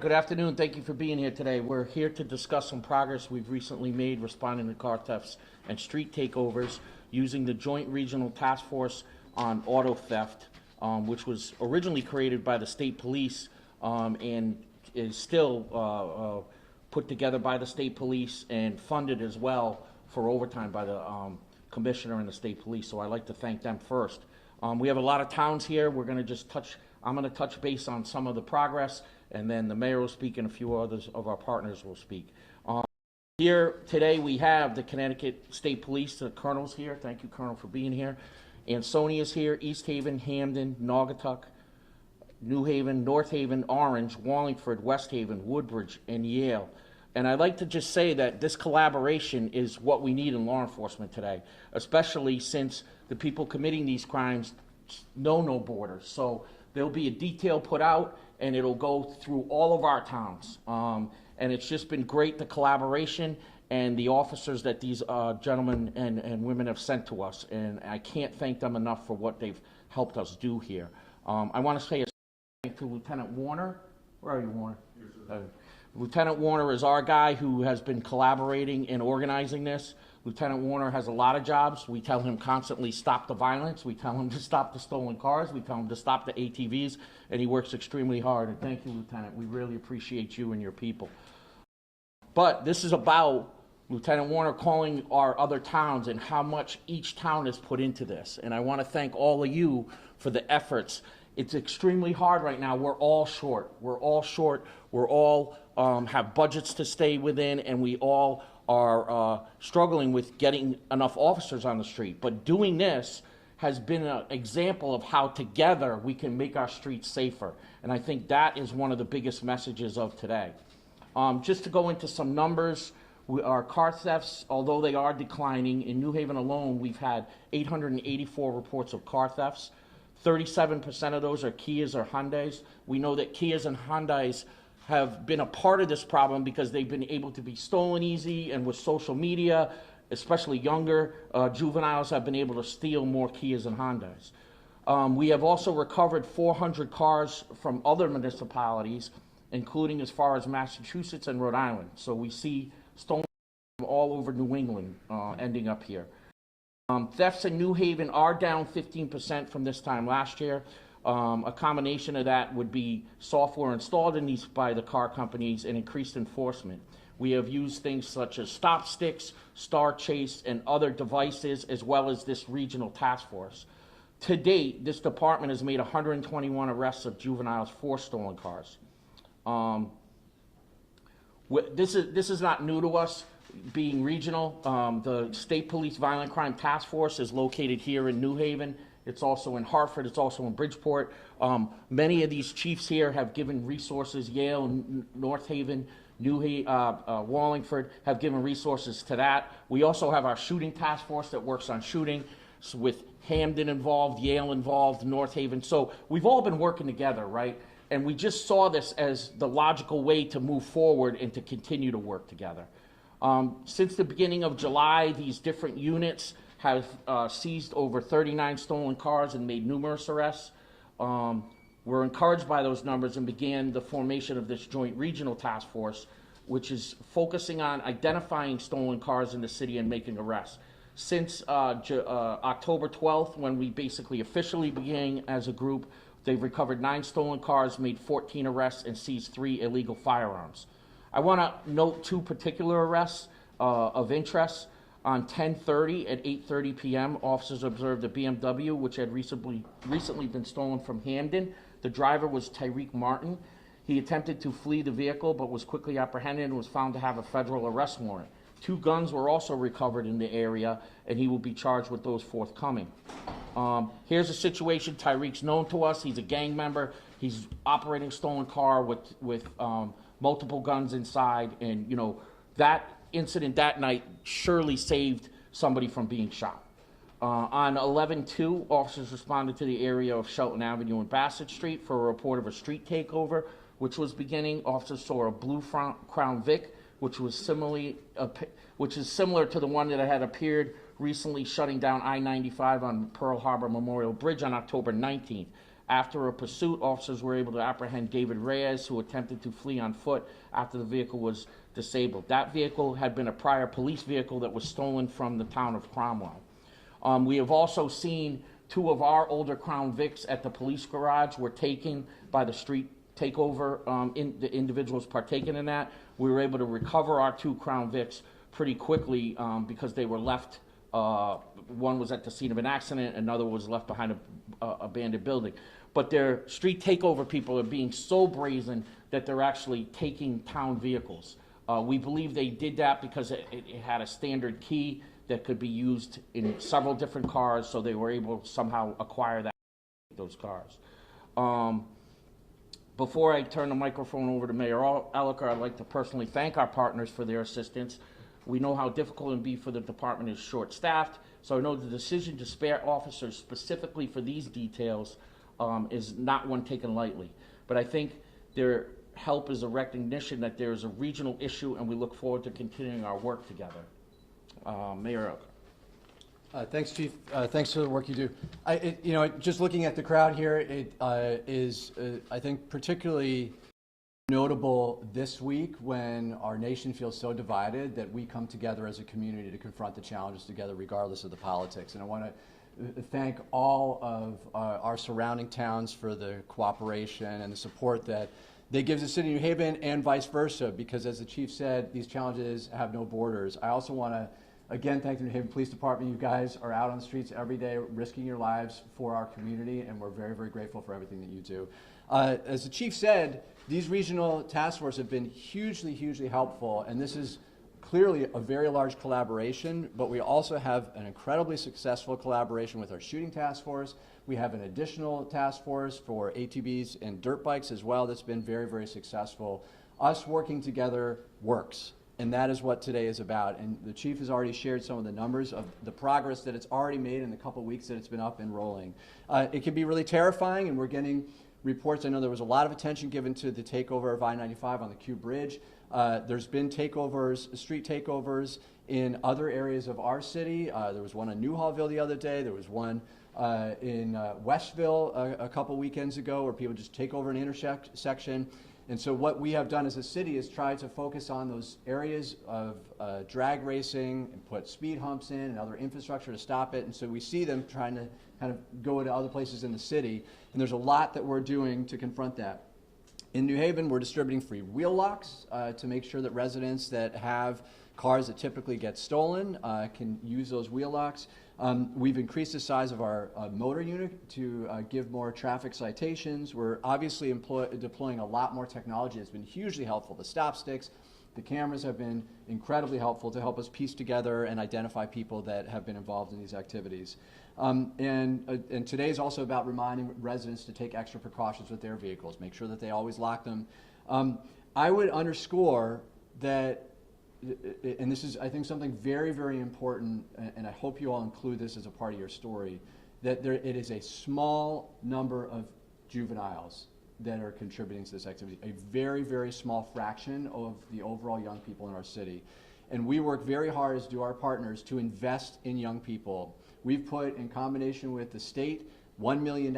Good afternoon. Thank you for being here today. We're here to discuss some progress we've recently made responding to car thefts and street takeovers using the Joint Regional Task Force on Auto Theft, which was originally created by the State Police and is still put together by the State Police and funded as well for overtime by the Commissioner and the State Police. So I'd like to thank them first. We have a lot of towns here. We're going to I'm going to touch base on some of the progress, and then the mayor will speak and a few others of our partners will speak. Here today we have the Connecticut State Police, the colonel's here. Thank you, Colonel, for being here. Ansonia's here, East Haven, Hamden, Naugatuck, New Haven, North Haven, Orange, Wallingford, West Haven, Woodbridge, and Yale. And I'd like to just say that this collaboration is what we need in law enforcement today, especially since the people committing these crimes know no borders. So there'll be a detail put out, and it'll go through all of our towns. And it's just been great, the collaboration and the officers that these gentlemen and women have sent to us. And I can't thank them enough for what they've helped us do here. I want to say a thank you to Lieutenant Warner. Where are you, Warner? Lieutenant Warner is our guy who has been collaborating and organizing this. Lieutenant Warner has a lot of jobs. We tell him constantly, stop the violence. We tell him to stop the stolen cars. We tell him to stop the ATVs, and he works extremely hard. And thank you, Lieutenant. We really appreciate you and your people. But this is about Lieutenant Warner calling our other towns and how much each town has put into this. And I want to thank all of you for the efforts. It's extremely hard right now. We're all short. We're all have budgets to stay within, and we all are struggling with getting enough officers on the street. But doing this has been an example of how together we can make our streets safer. And I think that is one of the biggest messages of today. Just to go into some numbers, our car thefts, although they are declining, in New Haven alone, we've had 884 reports of car thefts. 37% of those are Kias or Hyundais. We know that Kias and Hyundais have been a part of this problem because they've been able to be stolen easy, and with social media, especially younger juveniles have been able to steal more Kias and Hyundais. We have also recovered 400 cars from other municipalities, including as far as Massachusetts and Rhode Island. So we see stolen from all over New England ending up here. Thefts in New Haven are down 15% from this time last year. A combination of that would be software installed in these by the car companies and increased enforcement. We have used things such as stop sticks, Star Chase, and other devices, as well as this regional task force. To date, this department has made 121 arrests of juveniles for stolen cars. This is not new to us. Being regional, the State Police Violent Crime Task Force is located here in New Haven. It's also in Hartford. It's also in Bridgeport. Many of these chiefs here have given resources. Yale, North Haven, Wallingford have given resources to that. We also have our shooting task force that works on shooting, so with Hamden involved, Yale involved, North Haven. So we've all been working together, right? And we just saw this as the logical way to move forward and to continue to work together. Since the beginning of July, these different units have seized over 39 stolen cars and made numerous arrests. We're encouraged by those numbers and began the formation of this joint regional task force, which is focusing on identifying stolen cars in the city and making arrests. Since October 12th, when we basically officially began as a group, they've recovered 9 stolen cars, made 14 arrests, and seized 3 illegal firearms. I want to note 2 particular arrests of interest. On 10:30 at 8:30 p.m., officers observed a BMW which had recently been stolen from Hamden. The driver was Tyreek Martin. He attempted to flee the vehicle but was quickly apprehended and was found to have a federal arrest warrant. 2 guns were also recovered in the area, and he will be charged with those forthcoming. Here's a situation. Tyreek's known to us. He's a gang member. He's operating a stolen car with multiple guns inside, and that incident that night surely saved somebody from being shot. On 11/2, officers responded to the area of Shelton Avenue and Bassett Street for a report of a street takeover, which was beginning. Officers saw a blue Crown Vic, which is similar to the one that had appeared recently shutting down I-95 on Pearl Harbor Memorial Bridge on October 19th. After a pursuit, officers were able to apprehend David Reyes, who attempted to flee on foot after the vehicle was disabled. That vehicle had been a prior police vehicle that was stolen from the town of Cromwell. We have also seen two of our older Crown Vics at the police garage were taken by the street takeover, the individuals partaking in that. We were able to recover our two Crown Vics pretty quickly because they were left. One was at the scene of an accident, another was left behind a abandoned building. But their street takeover people are being so brazen that they're actually taking town vehicles. We believe they did that because it had a standard key that could be used in several different cars, so they were able to somehow acquire those cars. Before I turn the microphone over to Mayor Elicker, I'd like to personally thank our partners for their assistance. We know how difficult it can be for the department is short-staffed, so I know the decision to spare officers specifically for these details is not one taken lightly. But I think their help is a recognition that there is a regional issue, and we look forward to continuing our work together. Mayor Elicker. Thanks, Chief. Thanks for the work you do. Just looking at the crowd here, it is, I think, particularly notable this week when our nation feels so divided that we come together as a community to confront the challenges together regardless of the politics. And I want to thank all of our surrounding towns for the cooperation and the support that they give the city of New Haven and vice versa, because as the Chief said, these challenges have no borders. I also want to again thank the New Haven Police Department. You guys are out on the streets every day risking your lives for our community, and we're very, very grateful for everything that you do. As the Chief said, these regional task forces have been hugely, hugely helpful, and this is clearly a very large collaboration, but we also have an incredibly successful collaboration with our shooting task force. We have an additional task force for ATVs and dirt bikes as well that's been very, very successful. Us working together works, and that is what today is about. And the Chief has already shared some of the numbers of the progress that it's already made in the couple weeks that it's been up and rolling. It can be really terrifying, and we're getting reports. I know there was a lot of attention given to the takeover of I-95 on the Q Bridge. There's been takeovers, street takeovers in other areas of our city. There was one in Newhallville the other day. There was one in Westville a couple weekends ago where people just take over an intersection. And so what we have done as a city is try to focus on those areas of drag racing and put speed humps in and other infrastructure to stop it. And so we see them trying to kind of go to other places in the city. And there's a lot that we're doing to confront that. In New Haven, we're distributing free wheel locks to make sure that residents that have cars that typically get stolen can use those wheel locks. We've increased the size of our motor unit to give more traffic citations. We're obviously deploying a lot more technology that's been hugely helpful. The stop sticks, the cameras have been incredibly helpful to help us piece together and identify people that have been involved in these activities. And today is also about reminding residents to take extra precautions with their vehicles, make sure that they always lock them. I would underscore that, and this is, I think, something very, very important, and I hope you all include this as a part of your story, that it is a small number of juveniles that are contributing to this activity, a very, very small fraction of the overall young people in our city. And we work very hard, as do our partners, to invest in young people. We've put, in combination with the state, $1 million,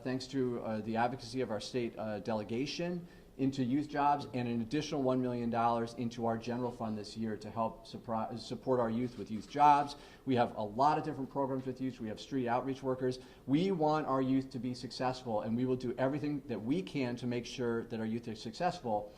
thanks to the advocacy of our state delegation, into youth jobs, and an additional $1 million into our general fund this year to help support our youth with youth jobs. We have a lot of different programs with youth. We have street outreach workers. We want our youth to be successful, and we will do everything that we can to make sure that our youth are successful.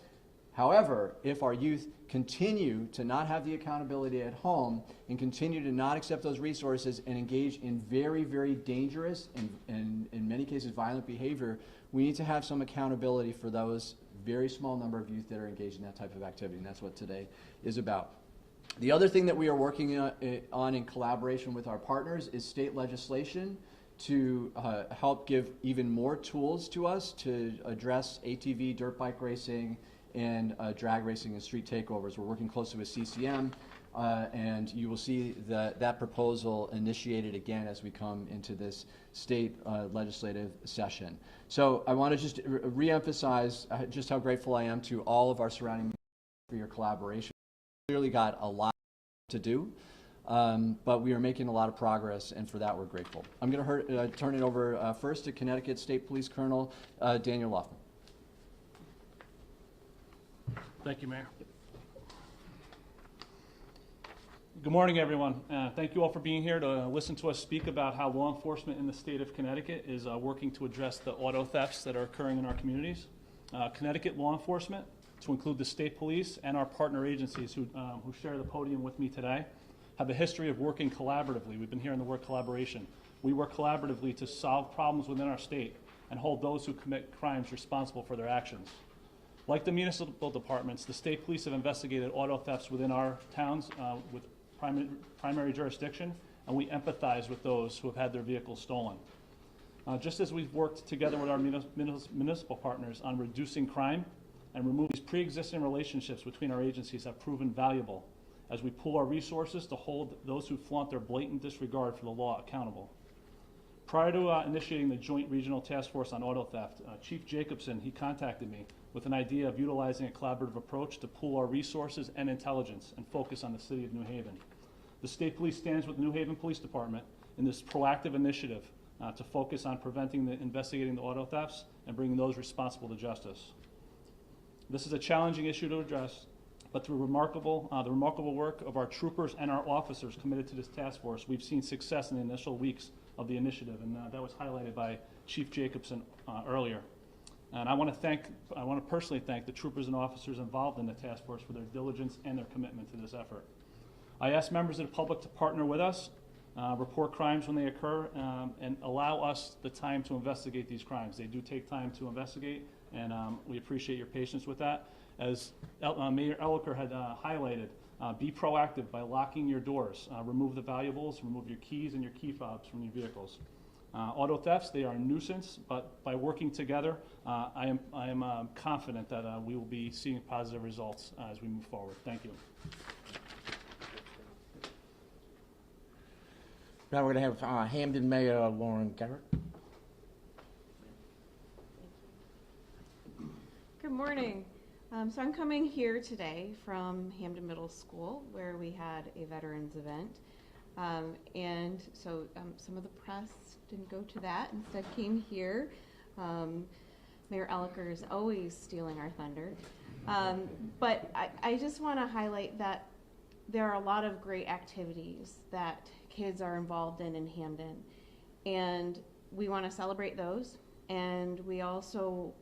However, if our youth continue to not have the accountability at home and continue to not accept those resources and engage in very, very dangerous and in many cases violent behavior, we need to have some accountability for those very small number of youth that are engaged in that type of activity, and that's what today is about. The other thing that we are working on in collaboration with our partners is state legislation to help give even more tools to us to address ATV, dirt bike racing, and drag racing and street takeovers. We're working closely with CCM, and you will see that proposal initiated again as we come into this state legislative session. So I want to just re-emphasize just how grateful I am to all of our surrounding for your collaboration. We've clearly got a lot to do. but we are making a lot of progress, and for that we're grateful. I'm going to turn it over first to Connecticut State Police Colonel Daniel Loftman. Thank you, Mayor. Good morning, everyone. Thank you all for being here to listen to us speak about how law enforcement in the state of Connecticut is working to address the auto thefts that are occurring in our communities. Connecticut law enforcement, to include the state police and our partner agencies who share the podium with me today, have a history of working collaboratively. We've been hearing the word collaboration. We work collaboratively to solve problems within our state and hold those who commit crimes responsible for their actions. Like the municipal departments, the state police have investigated auto thefts within our towns with primary jurisdiction, and we empathize with those who have had their vehicles stolen. Just as we've worked together with our municipal partners on reducing crime and removing these pre-existing relationships between our agencies have proven valuable as we pool our resources to hold those who flaunt their blatant disregard for the law accountable. Prior to initiating the Joint Regional Task Force on Auto Theft, Chief Jacobson, he contacted me with an idea of utilizing a collaborative approach to pool our resources and intelligence and focus on the city of New Haven. The State Police stands with the New Haven Police Department in this proactive initiative to focus on investigating the auto thefts and bringing those responsible to justice. This is a challenging issue to address, but through the remarkable work of our troopers and our officers committed to this task force, we've seen success in the initial weeks of the initiative, and that was highlighted by Chief Jacobson earlier. And I want to personally thank the troopers and officers involved in the task force for their diligence and their commitment to this effort. I ask members of the public to partner with us, report crimes when they occur, and allow us the time to investigate these crimes. They do take time to investigate, and we appreciate your patience with that. As Mayor Elicker had highlighted, be proactive by locking your doors. Remove the valuables, remove your keys and your key fobs from your vehicles. Auto thefts, they are a nuisance, but by working together, I am confident that we will be seeing positive results as we move forward. Thank you. Now we're going to have Hamden Mayor Lauren Garrett. Good morning. So I'm coming here today from Hamden Middle School, where we had a veterans event. And so some of the press didn't go to that, instead came here. Mayor Elicker is always stealing our thunder. But I just want to highlight that there are a lot of great activities that kids are involved in Hamden. And we want to celebrate those. And we also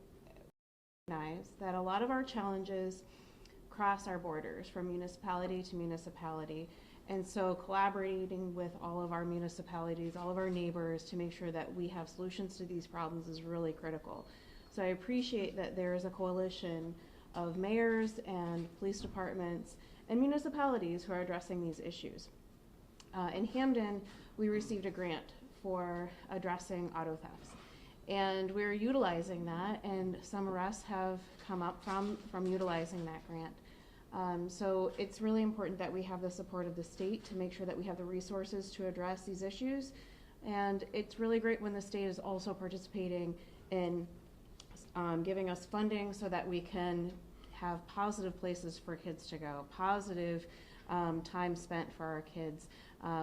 recognize that a lot of our challenges cross our borders from municipality to municipality. And so collaborating with all of our municipalities, all of our neighbors to make sure that we have solutions to these problems is really critical. So I appreciate that there is a coalition of mayors and police departments and municipalities who are addressing these issues. In Hamden, we received a grant for addressing auto thefts. And we're utilizing that, and some arrests have come up from utilizing that grant. So it's really important that we have the support of the state to make sure that we have the resources to address these issues. And it's really great when the state is also participating in giving us funding so that we can have positive places for kids to go, positive time spent for our kids.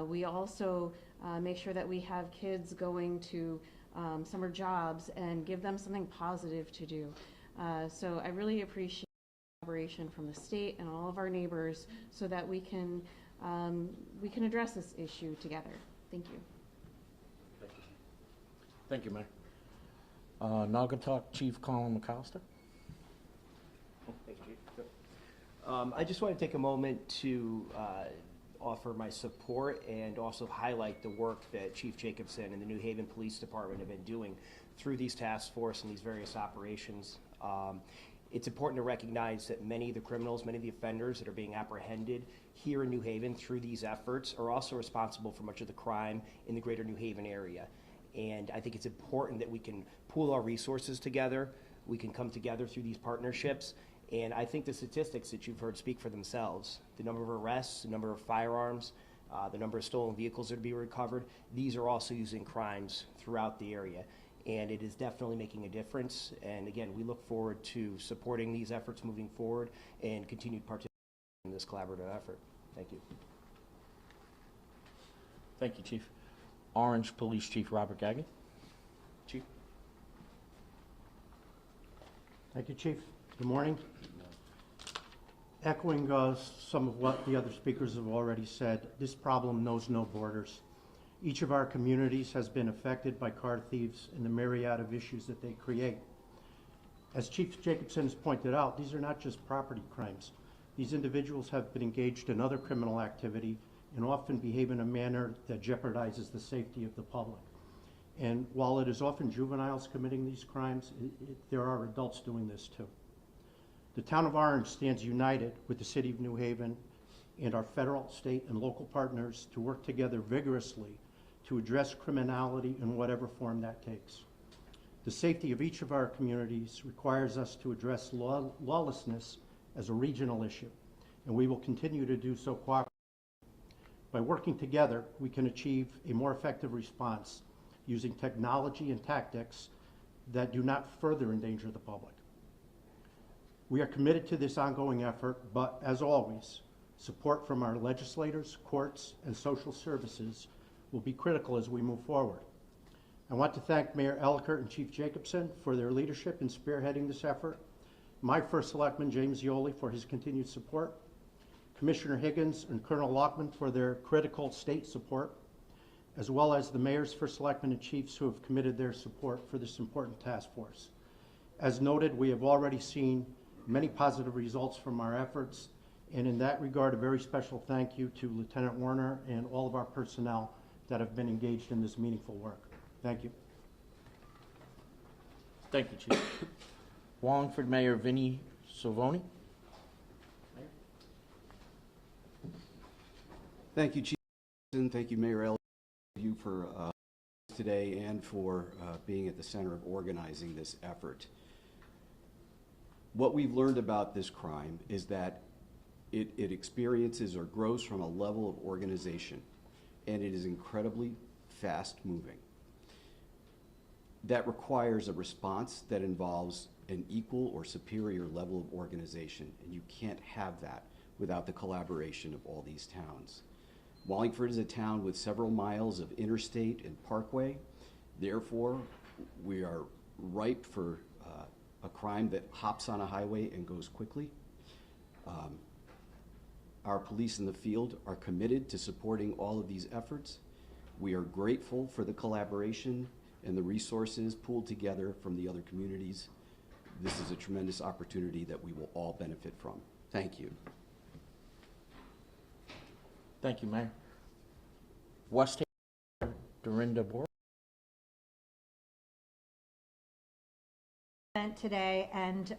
We also make sure that we have kids going to summer jobs and give them something positive to do. So I really appreciate collaboration from the state and all of our neighbors so that we can address this issue together. Thank you. Thank you, Mayor. Naugatuck Chief Colin McAllister. Thanks, Chief. I just want to take a moment to offer my support and also highlight the work that Chief Jacobson and the New Haven Police Department have been doing through these task force and these various operations. It's important to recognize that many of the criminals, many of the offenders that are being apprehended here in New Haven through these efforts are also responsible for much of the crime in the greater New Haven area. And I think it's important that we can pool our resources together, we can come together through these partnerships. And I think the statistics that you've heard speak for themselves. The number of arrests, the number of firearms, the number of stolen vehicles that are being recovered, these are also using crimes throughout the area. And it is definitely making a difference. And again, we look forward to supporting these efforts moving forward and continued participation in this collaborative effort. Thank you. Thank you, Chief. Orange Police Chief Robert Gagnon. Chief. Thank you, Chief. Good morning. Echoing some of what the other speakers have already said, this problem knows no borders. Each of our communities has been affected by car thieves and the myriad of issues that they create. As Chief Jacobson has pointed out, these are not just property crimes. These individuals have been engaged in other criminal activity and often behave in a manner that jeopardizes the safety of the public. And while it is often juveniles committing these crimes, there are adults doing this too. The town of Orange stands united with the city of New Haven and our federal, state, and local partners to work together vigorously to address criminality in whatever form that takes. The safety of each of our communities requires us to address lawlessness as a regional issue, and we will continue to do so cooperatively. By working together, we can achieve a more effective response using technology and tactics that do not further endanger the public. We are committed to this ongoing effort, but as always, support from our legislators, courts, and social services will be critical as we move forward. I want to thank Mayor Ellicott and Chief Jacobson for their leadership in spearheading this effort, my first selectman, James Yoli, for his continued support, Commissioner Higgins and Colonel Lockman for their critical state support, as well as the mayor's first selectmen and chiefs who have committed their support for this important task force. As noted, we have already seen many positive results from our efforts, and in that regard, a very special thank you to Lieutenant Warner and all of our personnel that have been engaged in this meaningful work. Thank you. Thank you, Chief. Wallingford Mayor Vinnie Silvoni. Thank you, Chief. And thank you, Mayor Elliott, you for today and for being at the center of organizing this effort. What we've learned about this crime is that it experiences or grows from a level of organization, and it is incredibly fast moving. That requires a response that involves an equal or superior level of organization, and you can't have that without the collaboration of all these towns. Wallingford is a town with several miles of interstate and parkway. Therefore, we are ripe for a crime that hops on a highway and goes quickly. Our police in the field are committed to supporting all of these efforts. We are grateful for the collaboration and the resources pooled together from the other communities. This is a tremendous opportunity that we will all benefit from. Thank you. Thank you, Mayor. West Haven, Dorinda Bohr. Today, and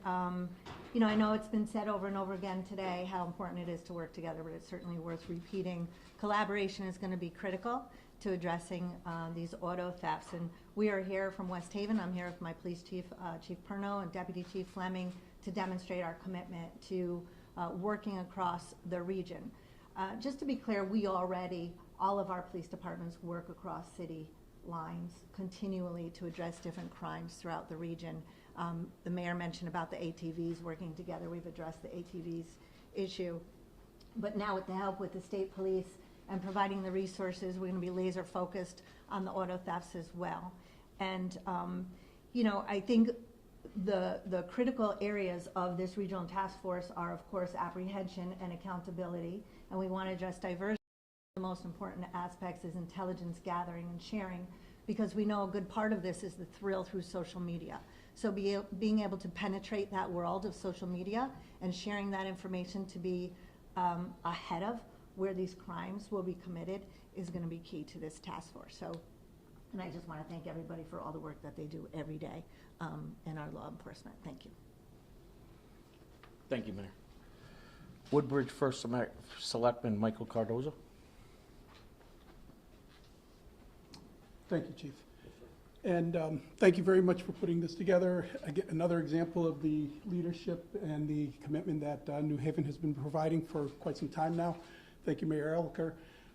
you know, I know it's been said over and over again today how important it is to work together, but it's certainly worth repeating. Collaboration is going to be critical to addressing these auto thefts, and we are here from West Haven. I'm here with my police chief, Chief Perno, and Deputy Chief Fleming to demonstrate our commitment to working across the region. Just to be clear, all of our police departments work across city lines continually to address different crimes throughout the region. The mayor mentioned about the ATVs working together. We've addressed the ATVs issue. But now with the help with the state police and providing the resources, we're going to be laser focused on the auto thefts as well. And, you know, I think the critical areas of this regional task force are, of course, apprehension and accountability. And we want to address diversity. The most important aspects is intelligence gathering and sharing, because we know a good part of this is the thrill through social media. So being able to penetrate that world of social media and sharing that information to be ahead of where these crimes will be committed is going to be key to this task force. So, and I just want to thank everybody for all the work that they do every day in our law enforcement. Thank you. Thank you, Mayor. Woodbridge First Selectman Michael Cardozo. Thank you, Chief. And thank you very much for putting this together. Again, another example of the leadership and the commitment that New Haven has been providing for quite some time now. Thank you, Mayor Ellicott.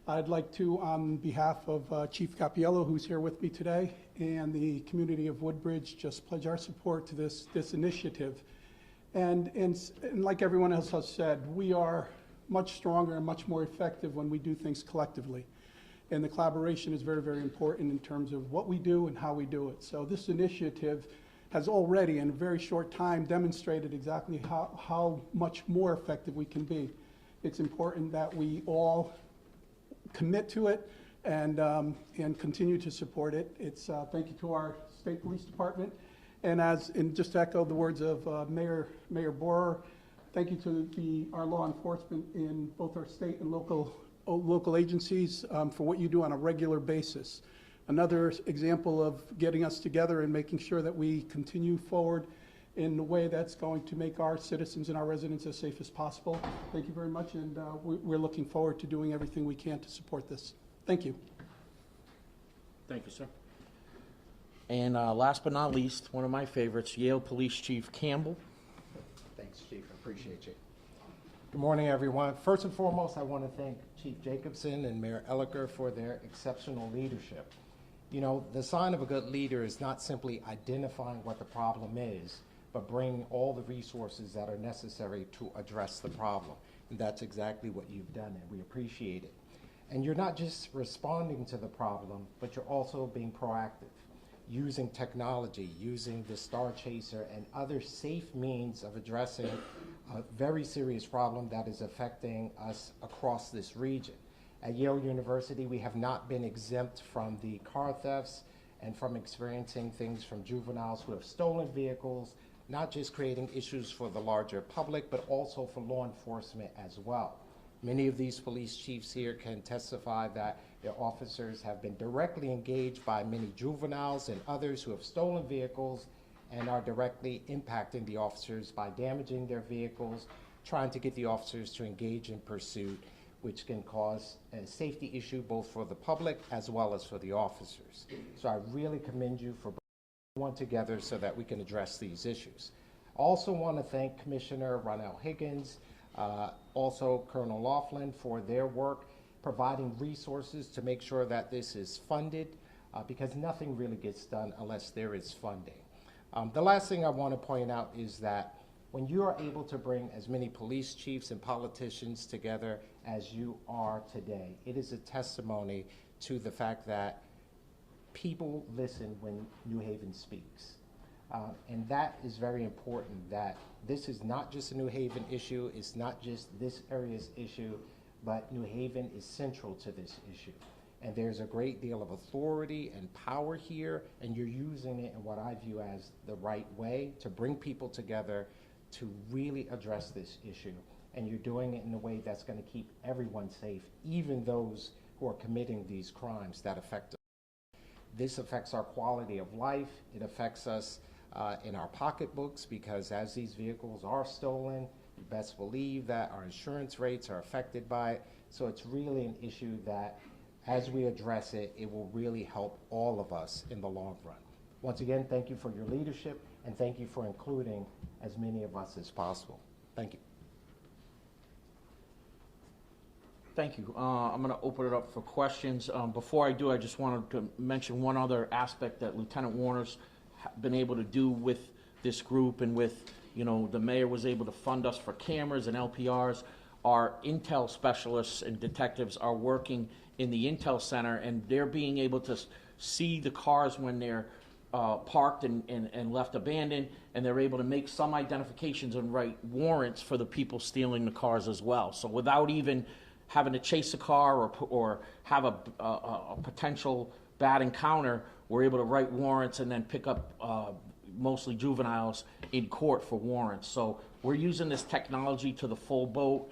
I'd like to, on behalf of Chief Capiello, who's here with me today, and the community of Woodbridge, just pledge our support to this initiative. And like everyone else has said, we are much stronger and much more effective when we do things collectively. And the collaboration is very, very important in terms of what we do and how we do it. So this initiative has already, in a very short time, demonstrated exactly how much more effective we can be. It's important that we all commit to it and continue to support it. It's thank you to our State Police Department. And just to echo the words of Mayor Borer, thank you to our law enforcement in both our state and local agencies for what you do on a regular basis. Another example of getting us together and making sure that we continue forward in a way that's going to make our citizens and our residents as safe as possible. Thank you very much, and we're looking forward to doing everything we can to support this. Thank you. Thank you, sir. And last but not least, one of my favorites, Yale Police Chief Campbell. Thanks, Chief. I appreciate you. Good morning, everyone. First and foremost, I want to thank Chief Jacobson and Mayor Elliker for their exceptional leadership. You know, the sign of a good leader is not simply identifying what the problem is, but bringing all the resources that are necessary to address the problem. And that's exactly what you've done, and we appreciate it. And you're not just responding to the problem, but you're also being proactive, using technology, using the Star Chaser and other safe means of addressing a very serious problem that is affecting us across this region. At Yale University, we have not been exempt from the car thefts and from experiencing things from juveniles who have stolen vehicles, not just creating issues for the larger public, but also for law enforcement as well. Many of these police chiefs here can testify that their officers have been directly engaged by many juveniles and others who have stolen vehicles and are directly impacting the officers by damaging their vehicles, trying to get the officers to engage in pursuit, which can cause a safety issue both for the public as well as for the officers. So I really commend you for bringing everyone together so that we can address these issues. I also want to thank Commissioner Ronell Higgins, also Colonel Laughlin for their work providing resources to make sure that this is funded because nothing really gets done unless there is funding. The last thing I want to point out is that when you are able to bring as many police chiefs and politicians together as you are today, it is a testimony to the fact that people listen when New Haven speaks. And that is very important, that this is not just a New Haven issue, it's not just this area's issue, but New Haven is central to this issue. And there's a great deal of authority and power here, and you're using it in what I view as the right way to bring people together to really address this issue. And you're doing it in a way that's going to keep everyone safe, even those who are committing these crimes that affect us. This affects our quality of life. It affects us in our pocketbooks, because as these vehicles are stolen, you best believe that our insurance rates are affected by it. So it's really an issue that, as we address it, it will really help all of us in the long run. Once again, thank you for your leadership, and thank you for including as many of us as possible. Thank you. Thank you. I'm going to open it up for questions. Before I do, I just wanted to mention one other aspect that Lieutenant Warner's been able to do with this group, and with, you know, the mayor was able to fund us for cameras and LPRs. Our intel specialists and detectives are working in the intel center, and they're being able to see the cars when they're parked and left abandoned, and they're able to make some identifications and write warrants for the people stealing the cars as well. So without even having to chase a car or have a potential bad encounter, we're able to write warrants and then pick up mostly juveniles in court for warrants. So we're using this technology to the full boat.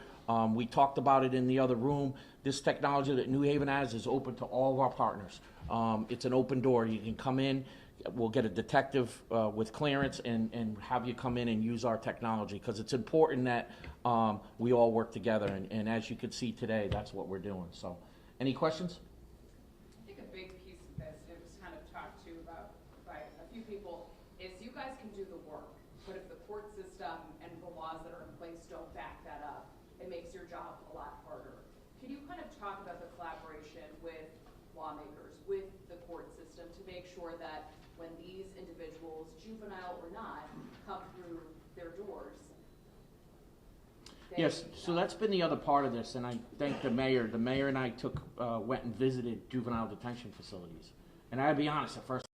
We talked about it in the other room. This technology that New Haven has is open to all of our partners. It's an open door. You can come in. We'll get a detective with clearance and have you come in and use our technology, because it's important that we all work together. And as you could see today, that's what we're doing. So any questions? I think a big piece of this, and it was kind of talked to about by a few people, is you guys can do the work, but if the court system and the laws that are in place don't back that up, it makes your job a lot harder. Can you kind of talk about the collaboration with lawmakers, with the court system, to make sure that when these individuals, juvenile or not, come through their doors, Yes, so that's been the other part of this, and I thank the mayor. The mayor and I went and visited juvenile detention facilities. And I gotta be honest, at first,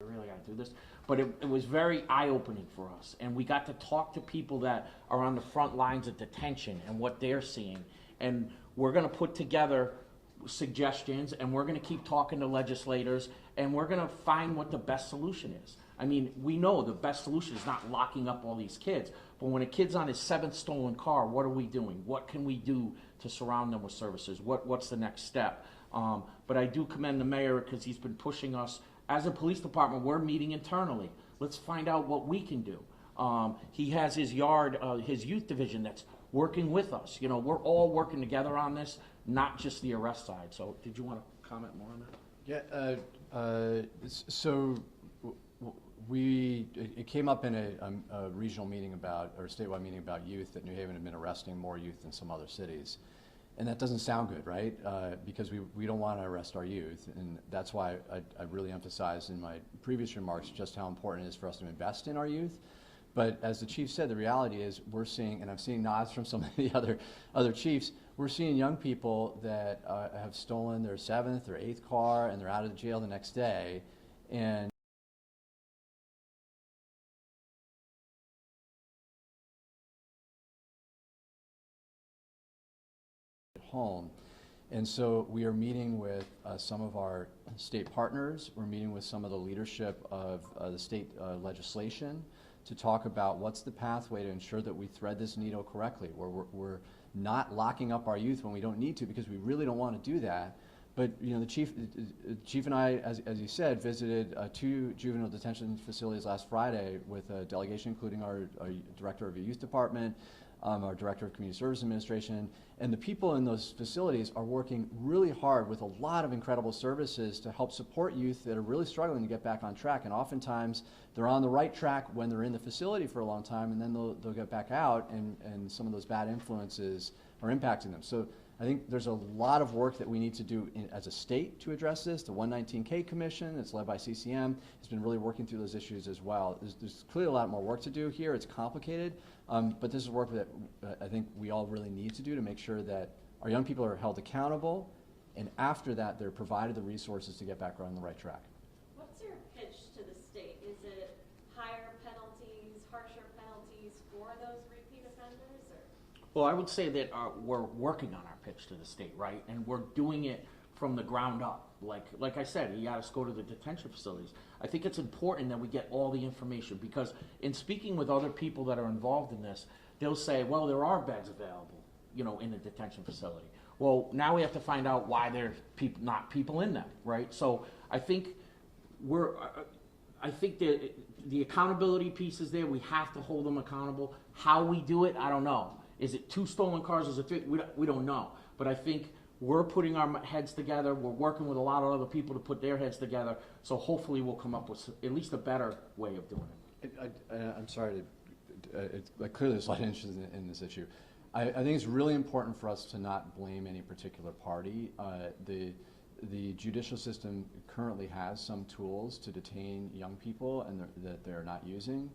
I really gotta do this, but it was very eye-opening for us. And we got to talk to people that are on the front lines of detention and what they're seeing. And we're gonna put together suggestions, and we're gonna keep talking to legislators, and we're gonna find what the best solution is. I mean, we know the best solution is not locking up all these kids, but when a kid's on his 7th stolen car, what are we doing? What can we do to surround them with services? What's the next step? But I do commend the mayor because he's been pushing us. As a police department, we're meeting internally. Let's find out what we can do. He has his his youth division that's working with us. You know, we're all working together on this, not just the arrest side. So did you want to comment more on that? Yeah, so it came up in a regional meeting or a statewide meeting about youth that New Haven had been arresting more youth than some other cities. And that doesn't sound good, right? Because we don't want to arrest our youth. And that's why I really emphasized in my previous remarks just how important it is for us to invest in our youth. But as the chief said, the reality is we're seeing, and I'm seeing nods from some of the other chiefs, we're seeing young people that have stolen their 7th or 8th car and they're out of jail the next day. And home. And so we are meeting with some of our state partners. We're meeting with some of the leadership of the state legislation to talk about what's the pathway to ensure that we thread this needle correctly, where we're not locking up our youth when we don't need to, because we really don't want to do that. But you know, the chief and I, as you said, visited 2 juvenile detention facilities last Friday with a delegation including our director of the youth department, our director of community service administration, and the people in those facilities are working really hard with a lot of incredible services to help support youth that are really struggling to get back on track. And oftentimes they're on the right track when they're in the facility for a long time, and then they'll get back out, and some of those bad influences are impacting them. So I think there's a lot of work that we need to do as a state to address this. The 119K Commission, that's led by CCM, has been really working through those issues as well. There's clearly a lot more work to do here. It's complicated, but this is work that I think we all really need to do to make sure that our young people are held accountable, and after that, they're provided the resources to get back on the right track. What's your pitch to the state? Is it higher penalties, harsher penalties for those repeat offenders? Or? Well, I would say that we're working on our pitch to the state, right? And we're doing it from the ground up. Like I said, you got to go to the detention facilities. I think it's important that we get all the information, because in speaking with other people that are involved in this, they'll say, well, there are beds available, you know, in the detention facility. Well, now we have to find out why there's not people in them, right? So I think that the accountability piece is there. We have to hold them accountable. How we do it, I don't know. Is it 2 stolen cars? Is it 3? We don't know. But I think we're putting our heads together. We're working with a lot of other people to put their heads together. So hopefully we'll come up with at least a better way of doing it. I'm sorry clearly there's a lot of interest in this issue. I think it's really important for us to not blame any particular party. The judicial system currently has some tools to detain young people and that they're not using.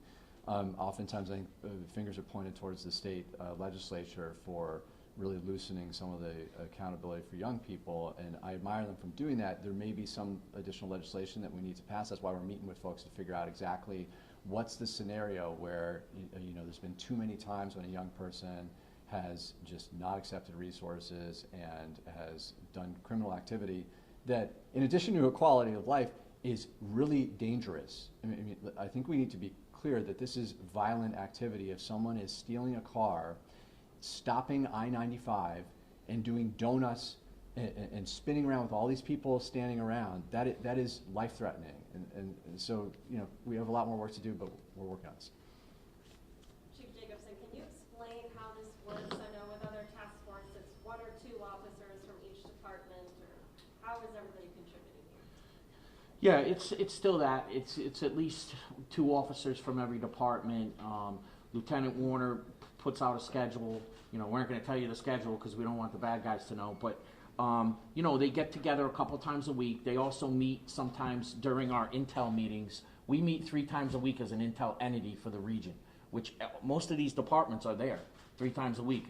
Oftentimes I think fingers are pointed towards the state legislature for really loosening some of the accountability for young people, and I admire them from doing that. There may be some additional legislation that we need to pass. That's why we're meeting with folks to figure out exactly what's the scenario where there's been too many times when a young person has just not accepted resources and has done criminal activity that, in addition to a quality of life, is really dangerous. I think we need to be clear that this is violent activity. If someone is stealing a car, stopping I-95 and doing donuts and spinning around with all these people standing around, that is life-threatening. And so, we have a lot more work to do, but we're working on this. Chief Jacobson, can you explain how this works? I know with other task forces, it's 1 or 2 officers from each department, or how is everybody contributing here? Yeah, it's still that. It's at least 2 officers from every department. Lieutenant Warner puts out a schedule. We're not going to tell you the schedule because we don't want the bad guys to know, but they get together a couple times a week. They also meet sometimes during our intel meetings. We meet 3 times a week as an intel entity for the region, which most of these departments are there. 3 times a week,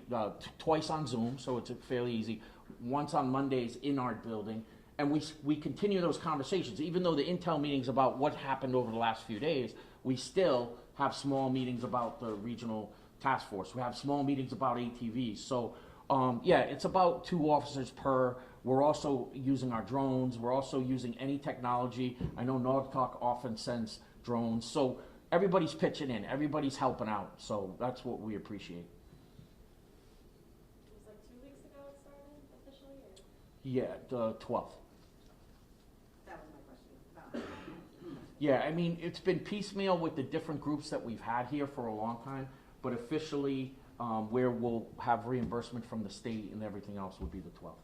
twice on Zoom, so it's fairly easy, once on Mondays in our building, and we continue those conversations. Even though the intel meetings about what happened over the last few days, we still have small meetings about the regional task force. We have small meetings about ATVs. So, yeah, it's about 2 officers per. We're also using our drones. We're also using any technology. I know Northcock often sends drones. So everybody's pitching in. Everybody's helping out. So that's what we appreciate. It was like 2 weeks ago it started officially, or? Yeah, the 12th. That was my question. Yeah, I mean, it's been piecemeal with the different groups that we've had here for a long time, but officially, where we'll have reimbursement from the state and everything else would be the 12th.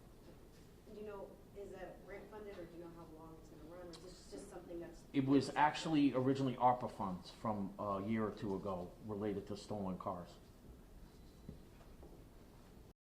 And do you know, is that grant funded, or do you know how long it's gonna run, or is this just something that's? It was actually originally ARPA funds from a year or 2 ago related to stolen cars.